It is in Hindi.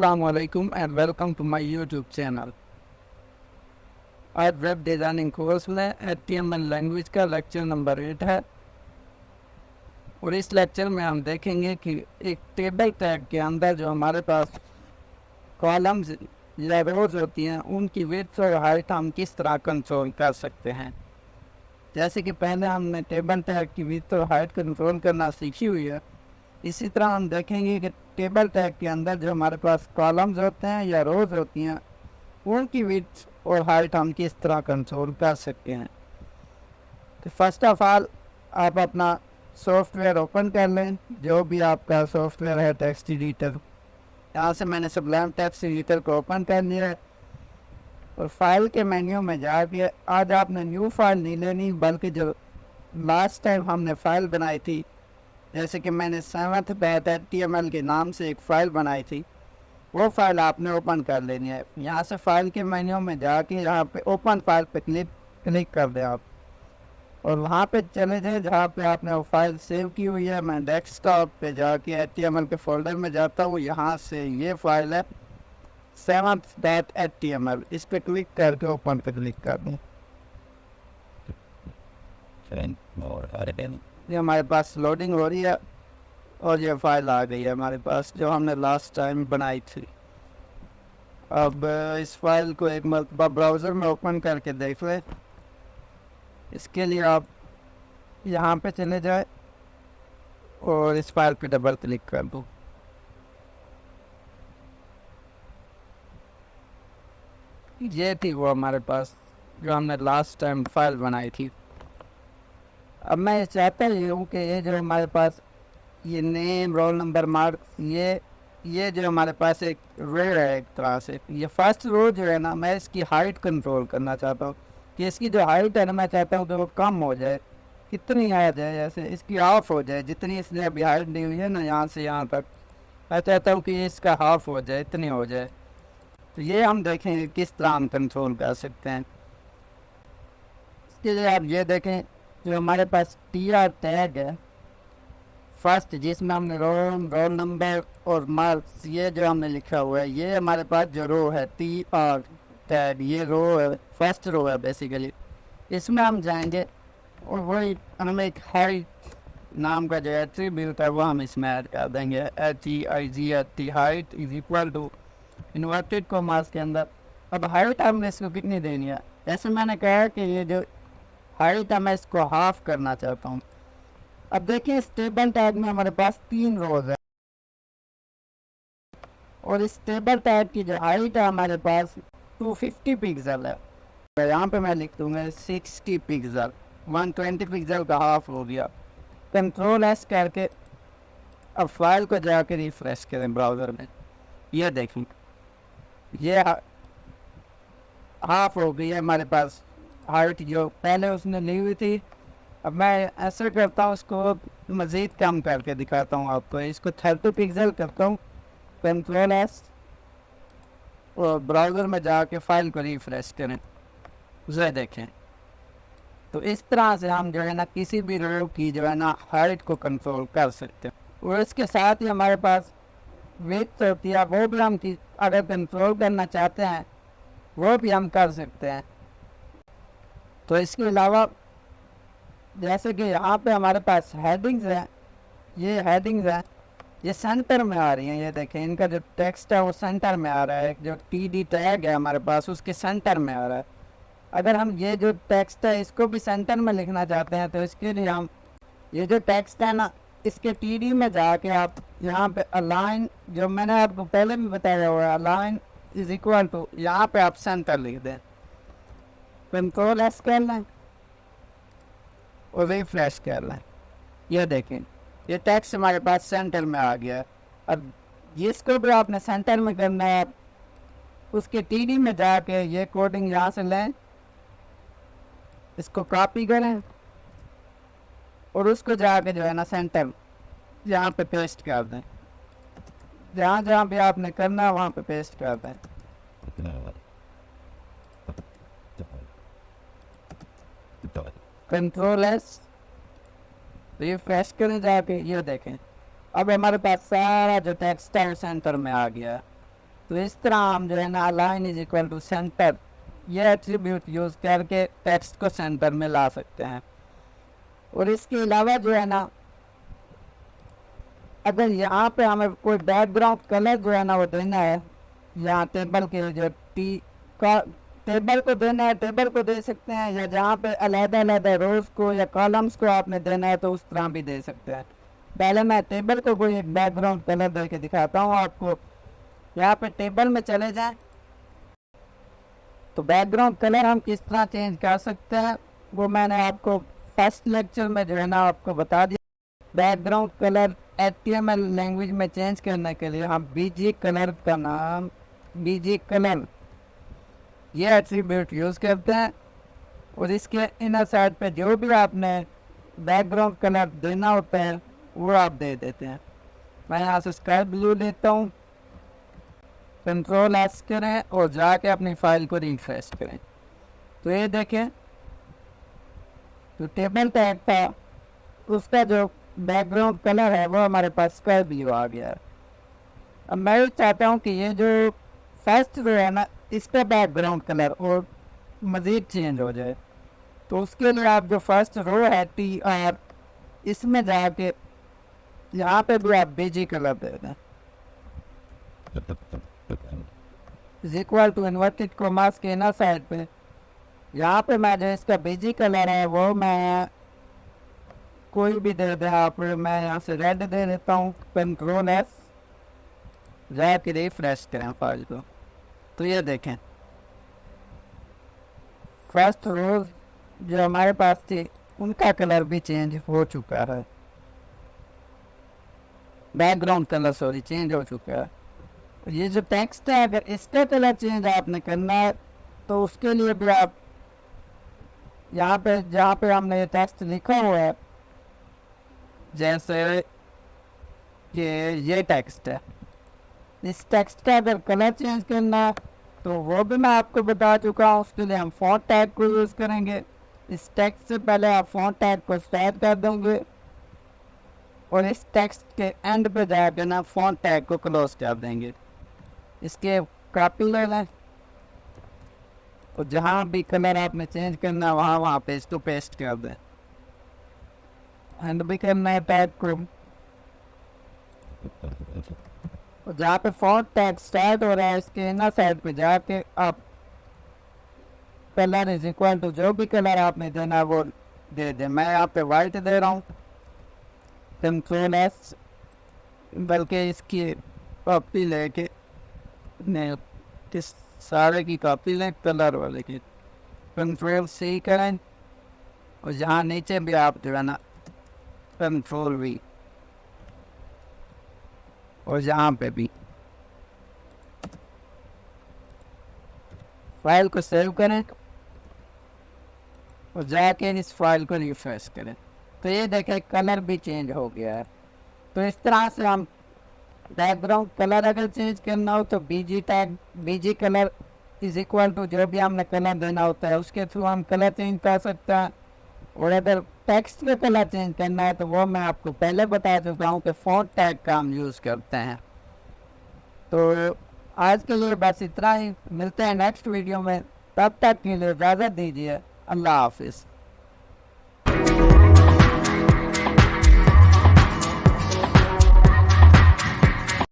Assalamualaikum and welcome to my YouTube channel। आज वेब डिज़ाइनिंग कोर्स में HTML लैंग्वेज का लेक्चर नंबर 8 है और इस लेक्चर में हम देखेंगे कि एक टेबल टैग के अंदर जो हमारे पास कॉलम्स या रोज होती हैं उनकी विड्थ और हाइट हम किस तरह कंट्रोल कर सकते हैं। जैसे कि पहले हमने टेबल टैग की विड्थ और हाइट कंट्रोल करना सीखी हुई है, इसी तरह हम देखेंगे कि टेबल टैग के अंदर जो हमारे पास कॉलम्स होते हैं या रोज होती हैं उनकी विड्थ और हाइट हम किस तरह कंट्रोल कर सकते हैं। तो फर्स्ट ऑफ ऑल आप अपना सॉफ्टवेयर ओपन कर लें, जो भी आपका सॉफ्टवेयर है टेक्स्ट एडिटर। यहाँ से मैंने सबलाइम टेक्स्ट एडिटर को ओपन कर लिया है और फाइल के मेन्यू में जाके आज आपने न्यू फाइल नहीं लेनी, बल्कि जो लास्ट टाइम हमने फ़ाइल बनाई थी, जैसे कि मैंने 7th बैथ HTML के नाम से एक फ़ाइल बनाई थी, वो फाइल आपने ओपन कर लेनी है। यहाँ से फाइल के मेन्यू में जाके यहाँ पे ओपन फाइल पे क्लिक कर दें आप और वहाँ पे चले जाएं जहाँ पे आपने वो फाइल सेव की हुई है। मैं डेस्कटॉप पे जाके HTML के फोल्डर में जाता हूँ, यहाँ से ये फाइल है 7th बैथ HTML, इस पर क्लिक करके ओपन पे क्लिक कर दें। ये हमारे पास लोडिंग हो रही है और ये फाइल आ गई है हमारे पास जो हमने लास्ट टाइम बनाई थी। अब इस फाइल को एक मरतबा ब्राउज़र में ओपन करके देख लें। इसके लिए आप यहाँ पे चले जाए और इस फाइल पे डबल क्लिक कर दो। ये थी वो हमारे पास जो हमने लास्ट टाइम फाइल बनाई थी। अब मैं चाहता हूँ कि ये जो हमारे पास ये नेम, रोल नंबर, मार्क्स, ये जो हमारे पास एक रो है, एक तरह से ये फर्स्ट रो जो है ना, मैं इसकी हाइट कंट्रोल करना चाहता हूँ कि इसकी जो हाइट है ना, मैं चाहता हूँ कि वो कम हो जाए। कितनी आ जाए, जैसे इसकी हाफ हो जाए, जितनी इसने अभी हाइट दी हुई है ना यहाँ से यहाँ तक, मैं चाहता हूँ कि इसका हाफ हो जाए, इतनी हो जाए। तो ये हम देखेंगे किस तरह हम कंट्रोल कर सकते हैं। इसके लिए आप ये देखें जो हमारे पास TR टैग है फर्स्ट, जिसमें हमने रोल नंबर और मार्क्स ये जो हमने लिखा हुआ है, ये हमारे पास जो रो है TR टैग, ये रो है, फर्स्ट रो है बेसिकली। इसमें हम जाएंगे और वही हमें एक हाइट नाम का जो एट्रीब्यूट है वो हम इसमें ऐड कर देंगे। HEIGHT height is equal to inverted commas के अंदर। अब हाइट हमने इसको कितनी देनी है, जैसे मैंने कहा कि ये जो हाइट है मैं इसको हाफ करना चाहता हूँ। अब देखिए इस टेबल टैग में हमारे पास 3 रोज है और इस टेबल टैग की जो हाइट है हमारे पास 250 पिक्सल है। यहाँ पे मैं लिख दूंगा 60 पिक्सल, 120 पिक्सल का हाफ हो गया। कंट्रोल S करके अब फाइल को जाकर रिफ्रेश करें ब्राउज़र में, ये देखें ये हाफ हो गई है हमारे पास हाइट जो पहले उसने ली हुई थी। अब मैं ऐसा करता हूँ, उसको मज़ीद कम करके दिखाता हूँ आपको। इसको 30 पिक्सल करता हूँ, कंट्रोल S और ब्राउज़र में जाके फाइल को रिफ्रेश करें, उसे देखें। तो इस तरह से हम जो है ना किसी भी रो की जो है ना हाइट को कंट्रोल कर सकते हैं। और इसके साथ ही हमारे पास विड्थ होती है, वो भी हम अगर कंट्रोल करना चाहते हैं वो भी हम कर सकते हैं। तो इसके अलावा जैसे कि यहाँ पे हमारे पास हेडिंग्स हैं, ये हेडिंग्स हैं, ये सेंटर में आ रही हैं। ये देखें इनका जो टेक्स्ट है वो सेंटर में आ रहा है। जो TD टैग है हमारे पास उसके सेंटर में आ रहा है। अगर हम ये जो टेक्स्ट है इसको भी सेंटर में लिखना चाहते हैं तो इसके लिए हम ये जो टेक्स्ट है ना, इसके TD में जाके आप यहाँ पे अलाइन, जो मैंने आपको पहले भी बताया हुआ है, अलाइन इज इक्वल टू, यहाँ पे आप सेंटर लिख दें, कंट्रोल S कर लें और रिफ्रेश कर लें। ये देखें ये टेक्स्ट हमारे पास सेंटर में आ गया है। अब जिसको भी आपने सेंटर में करना है उसके TD में जाके ये कोडिंग यहाँ से लें, इसको कॉपी करें और उसको जाके जो है ना सेंटर यहाँ पे पेस्ट कर दें। जहाँ जहाँ भी आपने करना है वहाँ पे पेस्ट कर दें। कंट्रोल S रिफ्रेश करें जाके, ये देखें अब हमारे पास सारा जो टेक्स्ट है सेंटर में आ गया। तो इस तरह हम जो है ना align is equal to centre ये एट्रीब्यूट यूज़ करके टेक्स्ट को सेंटर में ला सकते हैं। और इसके अलावा जो है ना अगर यहाँ पे हमें कोई बैकग्राउंड कलर जो है ना वो देना है, यहाँ टेबल के जो का टेबल को देना है टेबल को दे सकते हैं, या जहाँ पे अलग-अलग रोज को या कॉलम्स को आपने देना है तो उस तरह भी दे सकते हैं। पहले मैं टेबल को कोई एक बैकग्राउंड कलर दे के दिखाता हूँ आपको। यहाँ पे टेबल में चले जाएं तो बैकग्राउंड कलर हम किस तरह चेंज कर सकते हैं वो मैंने आपको फर्स्ट लेक्चर में जो है ना आपको बता दिया। बैकग्राउंड कलर HTML लैंग्वेज में चेंज करने के लिए हम बीजी कलर का नाम बीजी कलर ये एट्रीब्यूट यूज़ करते हैं, और इसके इनर साइड पे जो भी आपने बैकग्राउंड कलर देना होता है वो आप दे देते हैं। मैं यहाँ से स्काई ब्लू लेता हूँ, कंट्रोल S करें और जाके अपनी फाइल को रिफ्रेश करें तो ये देखें तो टेबल टैग था उसका जो बैकग्राउंड कलर है वो हमारे पास स्काई ब्लू आ गया है। अब मैं चाहता हूँ कि ये जो फर्स्ट रो है ना इसका बैकग्राउंड कलर और मज़ीद चेंज हो जाए, तो उसके लिए आप जो फर्स्ट रो है TR इसमें जाके यहाँ पे भी आप बीजी कलर दे दें is equal to inverted commas के इनर साइड पे। यहाँ पे मैं जो इसका बीजी कलर है वो मैं कोई भी दे दे आप, मैं यहाँ से रेड दे देता हूँ, कंट्रोल S जाके रिफ्रेश करें फाइल को तो ये देखें फर्स्ट रोज जो हमारे पास थी उनका कलर भी चेंज हो चुका है, बैकग्राउंड कलर सॉरी चेंज हो चुका है। ये जो टेक्स्ट है अगर इसका कलर चेंज आपने करना है तो उसके लिए भी आप यहाँ पे जहाँ पे हमने ये टेक्स्ट लिखा हुआ है जैसे कि ये टेक्स्ट है, इस टेक्स्ट का अगर कलर चेंज करना है तो वो भी मैं आपको बता चुका हूँ। उसके लिए हम फॉन्ट टैग को यूज़ करेंगे। इस टेक्स्ट से पहले आप फॉन्ट टैग को स्टार्ट कर देंगे और इस टेक्स्ट के एंड पे जाकर ना फॉन्ट टैग को क्लोज कर देंगे। इसके कॉपी ले लें और जहाँ भी कलर आपने चेंज करना है वहाँ पे इसको पेस्ट कर दें। एंड भी करना है टैग को, और जहाँ पे फॉन्ट टैग स्टार्ट हो रहा है इसके इनर साइड पे जाके आप कलर इज इक्वल टू जो भी कलर आपने देना है वो दे दें। मैं यहाँ पे वाइट दे रहा हूँ, कंट्रोल S बल्कि इसकी कॉपी लेके नहीं किस सारे की कॉपी लें कलर वाले की, कंट्रोल C करें और जहाँ नीचे भी आप जो है ना कंट्रोल V और यहाँ पे भी फाइल को सेव करें और जाके इस फाइल को रिफ्रेश करें तो ये देखें कलर भी चेंज हो गया है। तो इस तरह से हम बैकग्राउंड कलर अगर चेंज करना हो तो BG colour is equal to जो भी हमने कलर देना होता है उसके थ्रू हम कलर चेंज कर सकते हैं। और अगर टेक्स्ट का कलर चेंज करना है तो वो मैं आपको पहले बता चुका हूँ कि फॉन्ट टैग का हम यूज़ करते हैं। तो आज के लिए बस इतना ही, मिलते हैं नेक्स्ट वीडियो में, तब तक के लिए इजाज़त दीजिए, अल्लाह हाफिज़।